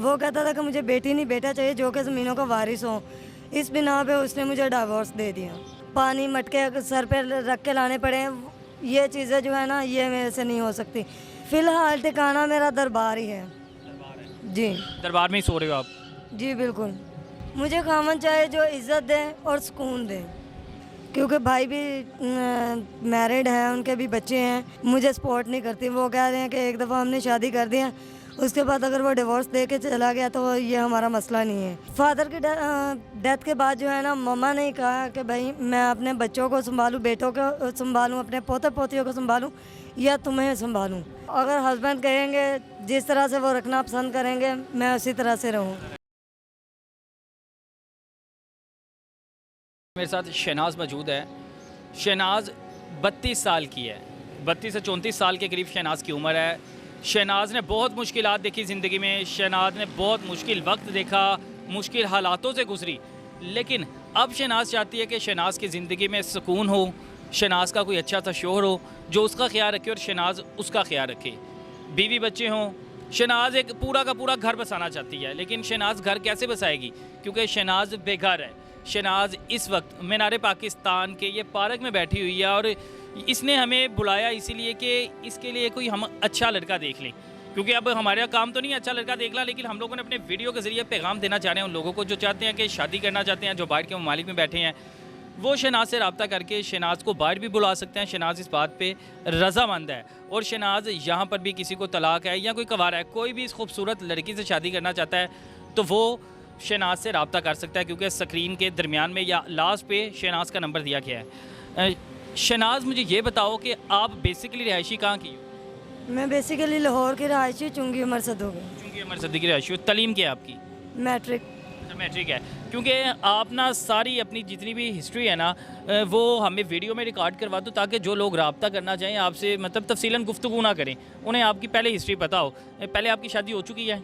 वो कहता था कि मुझे बेटी नहीं बेटा चाहिए जो कि ज़मीनों का वारिस हो। इस बिना पे उसने मुझे डिवोर्स दे दिया। पानी मटके सर पे रख के लाने पड़े, ये चीज़ें जो है ना ये मेरे से नहीं हो सकती। फ़िलहाल ठिकाना मेरा दरबार ही है। जी दरबार में ही सो रहे हो आप? जी बिल्कुल। मुझे खामन चाहे जो इज़्ज़त दे और सुकून दे, क्योंकि भाई भी मैरिड हैं, उनके भी बच्चे हैं, मुझे सपोर्ट नहीं करती। वो कह रहे हैं कि एक दफ़ा हमने शादी कर दी है, उसके बाद अगर वो डिवोर्स दे के चला गया तो ये हमारा मसला नहीं है। फादर की डेथ के बाद जो है ना मम्मा ने कहा कि भाई मैं अपने बच्चों को संभालूं, बेटों को संभालूं, अपने पोते पोतियों को संभालूं या तुम्हें संभालूं। अगर हस्बैंड कहेंगे जिस तरह से वो रखना पसंद करेंगे मैं उसी तरह से रहूँ। मेरे साथ शहनाज मौजूद है। शहनाज 32 साल की है, 32 से 34 साल के करीब शहनाज की उम्र है। शहनाज ने बहुत मुश्किलात देखी ज़िंदगी में, शहनाज ने बहुत मुश्किल वक्त देखा, मुश्किल हालातों से गुजरी, लेकिन अब शहनाज चाहती है कि शहनाज की ज़िंदगी में सुकून हो, शहनाज का कोई अच्छा सा शोहर हो जो उसका ख्याल रखे और शहनाज उसका ख्याल रखे, बीवी बच्चे हों। शहनाज एक पूरा का पूरा घर बसाना चाहती है, लेकिन शहनाज घर कैसे बसाएगी क्योंकि शहनाज बेघर है। शहनाज इस वक्त मीनार पाकिस्तान के ये पार्क में बैठी हुई है और इसने हमें बुलाया इसीलिए कि इसके लिए कोई हम अच्छा लड़का देख लें, क्योंकि अब हमारा काम तो नहीं अच्छा लड़का देखना, लेकिन हम लोगों ने अपने वीडियो के ज़रिए पैगाम देना चाह रहे हैं उन लोगों को जो चाहते हैं कि शादी करना चाहते हैं, जो बाहर के ममालिक में बैठे हैं, वो शहनाज से रब्ता करके शहनाज को बाहर भी बुला सकते हैं। शहनाज इस बात पे रज़ामंद है और शहनाज यहाँ पर भी किसी को तलाक है या कोई कवारा है, कोई भी इस खूबसूरत लड़की से शादी करना चाहता है तो वो शहनाज से रब्ता कर सकता है, क्योंकि स्क्रीन के दरमियान में या लास्ट पे शहनाज का नंबर दिया गया है। शहनाज मुझे ये बताओ कि आप बेसिकली रिहायशी कहाँ की हो? मैं बेसिकली लाहौर की रहायशी चुंगी उमर सदोगी। चूँकि अमर सदी की रिहायशी हो, तलीम क्या है आपकी? मैट्रिक। अच्छा, मैट्रिक है। क्योंकि आप ना सारी अपनी जितनी भी हिस्ट्री है ना वो हमें वीडियो में रिकॉर्ड करवा दो ताकि जो लोग रब्ता करना चाहें आपसे मतलब तफसीलन गुफ्तगू ना करें, उन्हें आपकी पहले हिस्ट्री पता हो। पहले आपकी शादी हो चुकी है?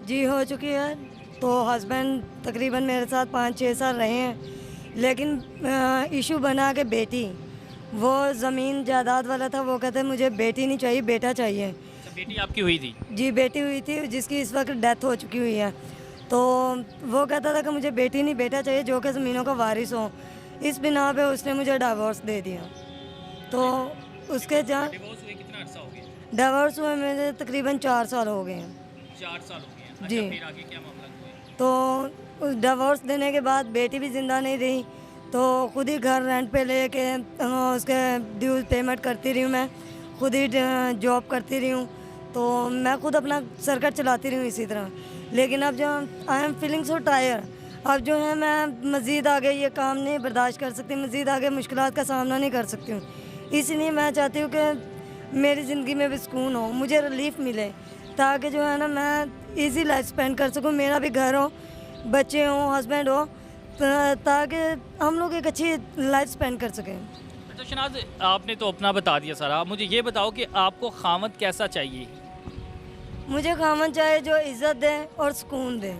जी हो चुकी है। तो हस्बैंड तकरीबन मेरे साथ 5-6 साल रहे हैं, लेकिन इशू बना के बेटी, वो ज़मीन जायदाद वाला था, वो कहते मुझे बेटी नहीं चाहिए बेटा चाहिए। अच्छा, बेटी आपकी हुई थी? जी बेटी हुई थी जिसकी इस वक्त डेथ हो चुकी हुई है। तो वो कहता था कि मुझे बेटी नहीं बेटा चाहिए जो कि ज़मीनों का वारिस हो। इस बिना पे उसने मुझे डिवोर्स दे दिया। तो उसके जहाँ डिवोर्स हुए कितना अर्सा हो गया? डिवोर्स हुए मेरे तकरीबन 4 साल हो गए हैं। 4 साल हो गए हैं। अच्छा, जी। फिर आगे क्या मामला हुआ? तो उस डिवोर्स देने के बाद बेटी भी ज़िंदा नहीं रही, तो खुद ही घर रेंट पे लेके उसके ड्यूज पेमेंट करती रही हूँ। मैं खुद ही जॉब करती रही हूँ, तो मैं खुद अपना सर्कट चलाती रही हूँ इसी तरह। लेकिन अब जो I am feeling so tyre, अब जो है मैं मज़ीद आगे ये काम नहीं बर्दाश्त कर सकती, मज़ीद आगे मुश्किलात का सामना नहीं कर सकती हूँ। इसलिए मैं चाहती हूँ कि मेरी ज़िंदगी में भी सुकून हो, मुझे रिलीफ मिले, ताकि जो है ना मैं इजी लाइफ स्पेंड कर सकूं, मेरा भी घर हो, बच्चे हों, हस्बैंड हो, ताकि हम लोग एक अच्छी लाइफ स्पेंड कर सकें। अच्छा शहनाज, आपने तो अपना बता दिया सारा, मुझे ये बताओ कि आपको खामद कैसा चाहिए? मुझे खामन चाहे जो इज़्ज़त दे और सुकून दे।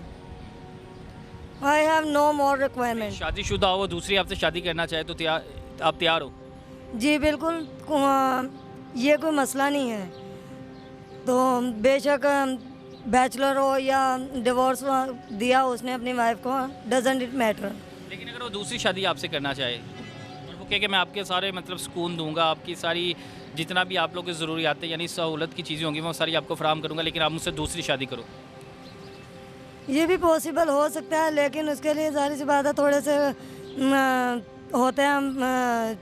I have no more requirement. शादीशुदा हो, दूसरी आपसे शादी करना चाहे तो आप तैयार हो? जी बिल्कुल, ये कोई मसला नहीं है। तो बेशक बैचलर हो या डिवोर्स दिया उसने अपनी वाइफ को, डजंट इट मैटर। लेकिन अगर वो दूसरी शादी आपसे करना चाहे और वो कहे कि मैं आपके सारे मतलब सुकून दूंगा, आपकी सारी जितना भी आप लोग की ज़रूरियात यानी सहूलत की चीज़ें होंगी वो सारी आपको फराहम करूंगा, लेकिन आप मुझसे दूसरी शादी करो? ये भी पॉसिबल हो सकता है, लेकिन उसके लिए जाहिर सी बात है थोड़े से होते हैं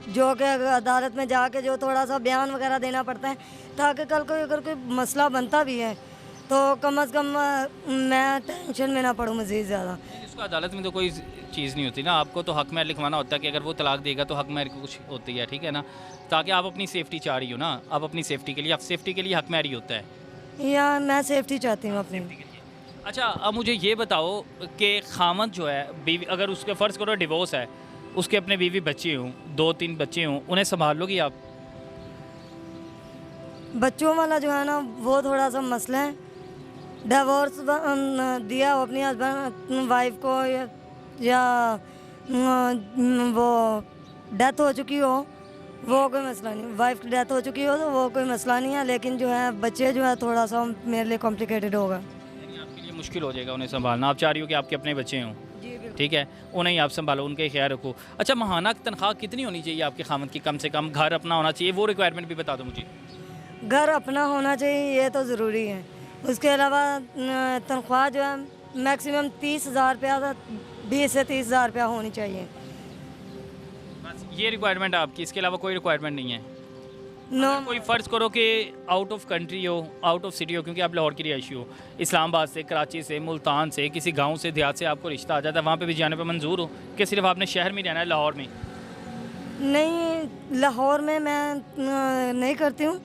जो कि अदालत में जाके जो थोड़ा सा बयान वगैरह देना पड़ता है, ताकि कल को अगर कोई मसला बनता भी है तो कम अज़ कम मैं टेंशन में ना पड़ूँ मज़ीद ज़्यादा। इसको अदालत में तो कोई चीज़ नहीं होती ना, आपको तो हक महर लिखवाना होता है कि अगर वो तलाक देगा तो हक महर की कुछ होती है, ठीक है ना, ताकि आप अपनी सेफ्टी चाह रही हो ना, आप अपनी सेफ्टी के लिए, आप सेफ्टी के लिए हक महर ही होता है। या मैं सेफ्टी चाहती हूँ अपनी। अच्छा, अब मुझे ये बताओ कि खामद जो है बीवी, अगर उसके फ़र्ज़ करो डिवोर्स है, उसके अपने बीवी बच्चे हों, 2-3 बच्चे हों, उन्हें संभाल लोगी आप? बच्चों वाला जो है ना वो थोड़ा सा मसला है। डिवोर्स दिया हो अपनी हस्बैंड वाइफ को या वो डेथ हो चुकी हो, वो कोई मसला नहीं। वाइफ की डेथ हो चुकी हो तो वो कोई मसला नहीं है, लेकिन जो है बच्चे जो है थोड़ा सा मेरे लिए कॉम्प्लिकेटेड होगा। यानी आपके लिए मुश्किल हो जाएगा उन्हें संभालना। आप चाह रही हो कि आपके अपने बच्चे हों, जी बिल्कुल। ठीक है, उन्हें ही आप संभालो, उनके ख्याल रखो। अच्छा, माहाना तनख्वाह कितनी होनी चाहिए आपके खामद की? कम से कम घर अपना होना चाहिए, वो रिक्वायरमेंट भी बता दो मुझे। घर अपना होना चाहिए, ये तो ज़रूरी है। उसके अलावा तनख्वाह जो है मैक्सिमम 30,000 रुपया, 20 से 30,000 रुपया होनी चाहिए। बस ये रिक्वायरमेंट है आपकी, इसके अलावा कोई रिक्वायरमेंट नहीं है? नो, कोई फ़र्ज़ करो कि आउट ऑफ कंट्री हो, आउट ऑफ सिटी हो, क्योंकि आप लाहौर की रिहायशी हो, इस्लामाबाद से, कराची से, मुल्तान से, किसी गांव से, देहात से आपको रिश्ता आ जाता है, वहाँ पे भी जाने पे मंजूर हो कि सिर्फ आपने शहर में रहना है, लाहौर में? नहीं, लाहौर में मैं नहीं करती हूँ,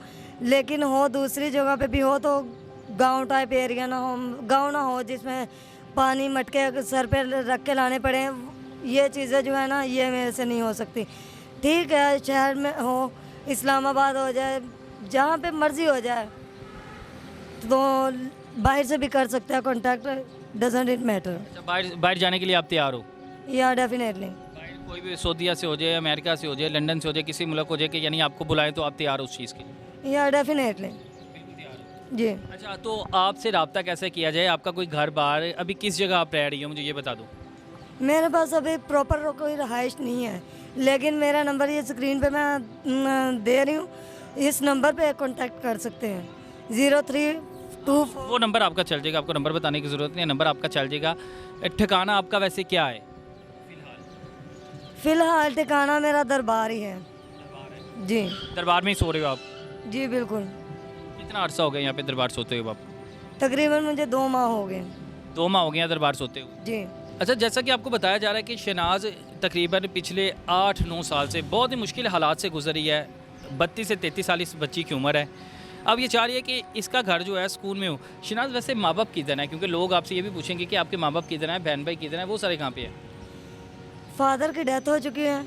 लेकिन हो दूसरी जगह पे भी हो तो गांव टाइप एरिया ना हो, गांव ना हो जिसमें पानी मटके सर पे रख के लाने पड़े, ये चीज़ें जो है ना ये मेरे से नहीं हो सकती। ठीक है, शहर में हो, इस्लामाबाद हो जाए, जहाँ पे मर्ज़ी हो जाए, तो बाहर से भी कर सकते हैं कॉन्टैक्ट, डजंट इट मैटर। अच्छा, बाहर बाहर जाने के लिए आप तैयार हो? या डेफिनेटली। बाहर कोई भी सऊदीया से हो जाए, अमेरिका से हो जाए, लंदन से हो जाए, किसी मुल्क हो जाए कि यानी आपको बुलाएं तो आप तैयार हो उस चीज़ के लिए? या डेफिनेटली जी। अच्छा, तो आपसे रब्ता कैसे किया जाए? आपका कोई घर बार, अभी किस जगह आप रह रही हो, मुझे ये बता दो। मेरे पास अभी प्रॉपर कोई रहाइश नहीं है, लेकिन मेरा नंबर ये स्क्रीन पे मैं दे रही हूँ, इस नंबर पे कांटेक्ट कर सकते हैं। 0324। वो नंबर आपका चल जाएगा, आपको नंबर बताने की ज़रूरत नहीं है, नंबर आपका चल जाएगा। ठिकाना आपका वैसे क्या है? फ़िलहाल ठिकाना मेरा दरबार ही है। जी दरबार में ही सो रहे हो आप? जी बिल्कुल। कितना अर्सा हो गया यहाँ पे दरबार सोते हो आप? तकरीबन मुझे 2 माह हो गए। 2 माह हो गए हैं दरबार सोते हो? जी। अच्छा, जैसा कि आपको बताया जा रहा है कि शहनाज तकरीबन पिछले 8-9 साल से बहुत ही मुश्किल हालात से गुजरी है। 32 से 33 साल इस बच्ची की उम्र है। अब ये चाह रही है कि इसका घर जो है स्कूल में हो। शहनाज, वैसे माँ बाप किधर है? क्योंकि लोग आपसे ये भी पूछेंगे कि आपके माँ बाप किधर हैं, बहन भाई किधर हैं, वो सारे कहाँ पे हैं? फादर की डेथ हो चुकी है,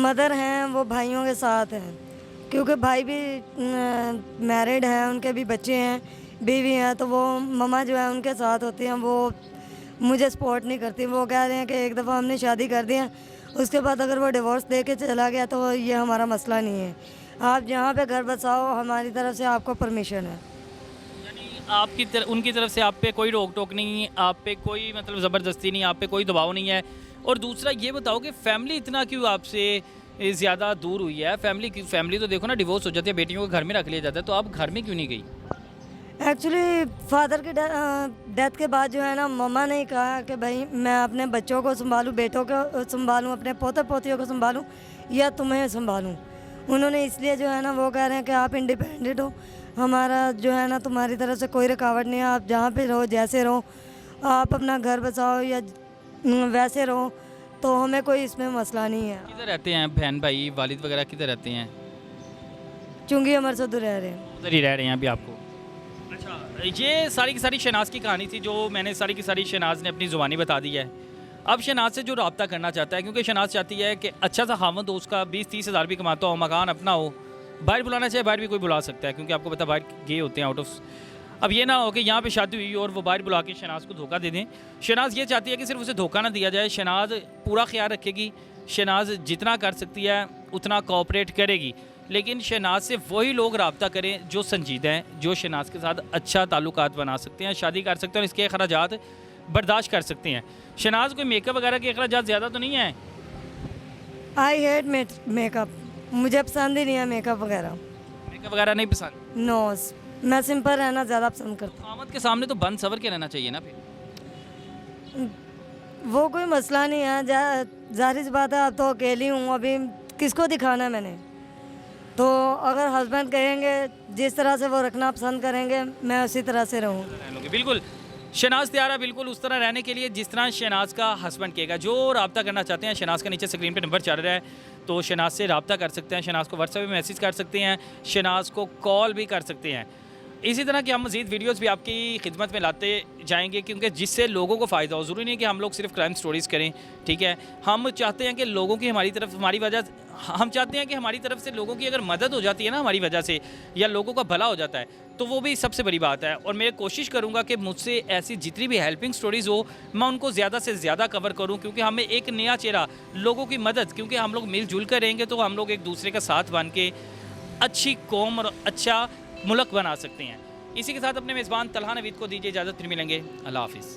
मदर हैं वो भाइयों के साथ हैं, क्योंकि भाई भी मैरिड हैं, उनके भी बच्चे हैं, बीवी हैं, तो वो ममा जो है उनके साथ होती हैं। वो मुझे सपोर्ट नहीं करती, वो कह रहे हैं कि एक दफ़ा हमने शादी कर दी है, उसके बाद अगर वो डिवोर्स दे के चला गया तो ये हमारा मसला नहीं है, आप जहाँ पे घर बसाओ हमारी तरफ से आपको परमिशन है। यानी उनकी तरफ से आप पे कोई रोक टोक नहीं, आप पे कोई मतलब ज़बरदस्ती नहीं, आप पे कोई दबाव नहीं है। और दूसरा ये बताओ कि फैमिली इतना क्यों आपसे ज़्यादा दूर हुई है? फैमिली तो देखो ना, डिवोर्स हो जाती है, बेटियों को घर में रख लिया जाता है, तो आप घर में क्यों नहीं गई? एक्चुअली फादर की डेथ के बाद जो है ना, मम्मा ने कहा कि भाई मैं अपने बच्चों को संभालूं, बेटों को संभालूं, अपने पोते पोतियों को संभालूं या तुम्हें संभालूं। उन्होंने इसलिए जो है ना, वो कह रहे हैं कि आप इंडिपेंडेंट हो, हमारा जो है ना तुम्हारी तरफ से कोई रुकावट नहीं है, आप जहाँ पे रहो, जैसे रहो, आप अपना घर बसाओ या वैसे रहो, तो हमें कोई इसमें मसला नहीं है। किधर रहते हैं बहन भाई, वालिद वगैरह किधर रहते हैं? चुंगी अमर से दूर रह रहे हैं। उधर ही रह रहे हैं अभी आपको? अच्छा, ये सारी की सारी शहनाज की कहानी थी, जो मैंने सारी की सारी शहनाज ने अपनी ज़ुबानी बता दी है। अब शहनाज से जो रब्ता करना चाहता है, क्योंकि शहनाज चाहती है कि अच्छा सा खामद हो, उसका 20-30 हज़ार भी कमाता हो, मकान अपना हो, बाहर बुलाना चाहे बाहर भी कोई बुला सकता है, क्योंकि आपको पता बाहर गए होते हैं आउट ऑफ। अब ये ना हो कि यहाँ पे शादी हुई और वो बाहर बुला के शहनाज को धोखा दे दें। शहनाज ये चाहती है कि सिर्फ उसे धोखा ना दिया जाए, शहनाज पूरा ख्याल रखेगी, शहनाज जितना कर सकती है उतना कोऑपरेट करेगी, लेकिन शहनाज से वही लोग रब्ता करें जो संजीदा हैं, जो शहनाज के साथ अच्छा ताल्लुकात बना सकते हैं, शादी कर सकते हैं और इसके अखराजात बर्दाश्त कर सकते हैं। शहनाज कोई मेकअप वगैरह के अखराजात ज़्यादा तो नहीं है? आई हेट मेकअप, मुझे पसंद ही नहीं है मेकअप वगैरह। मेकअप वगैरह नहीं पसंद? नो, मैं सिंपल रहना ज़्यादा पसंद करती खामद के सामने तो बंद सवर के रहना चाहिए ना फिर। हूँ। वो कोई मसला नहीं है, जाहिर सी बात है, अब तो अकेली हूँ, अभी किसको दिखाना है मैंने, तो अगर हस्बैंड कहेंगे जिस तरह से वो रखना पसंद करेंगे, मैं उसी तरह से रहूँ। बिल्कुल, शहनाज तैयार है बिल्कुल उस तरह रहने के लिए जिस तरह शहनाज का हस्बैंड कहेगा। जो रब्ता करना चाहते हैं, शहनाज का नीचे स्क्रीन पे नंबर चल रहा है, तो शहनाज से रब्ता कर सकते हैं, शहनाज को व्हाट्सएप में मैसेज कर सकते हैं, शहनाज को कॉल भी कर सकते हैं। इसी तरह की हम मज़ीद वीडियोस भी आपकी खिदमत में लाते जाएंगे, क्योंकि जिससे लोगों को फ़ायदा हो। ज़रूरी नहीं कि हम लोग सिर्फ क्राइम स्टोरीज़ करें, ठीक है। हम चाहते हैं कि लोगों की हम चाहते हैं कि हमारी तरफ से लोगों की अगर मदद हो जाती है ना हमारी वजह से, या लोगों का भला हो जाता है, तो वो भी सबसे बड़ी बात है। और मैं कोशिश करूँगा कि मुझसे ऐसी जितनी भी हेल्पिंग स्टोरीज़ हो, मैं उनको ज़्यादा से ज़्यादा कवर करूँ, क्योंकि हमें एक नया चेहरा, लोगों की मदद, क्योंकि हम लोग मिलजुल कर रहेंगे तो हम लोग एक दूसरे का साथ बन के अच्छी कौम और अच्छा मुल्क बना सकते हैं। इसी के साथ अपने मेज़बान तलहा नवीद को दीजिए इजाज़त, फिर मिलेंगे। अल्लाह हाफिज़।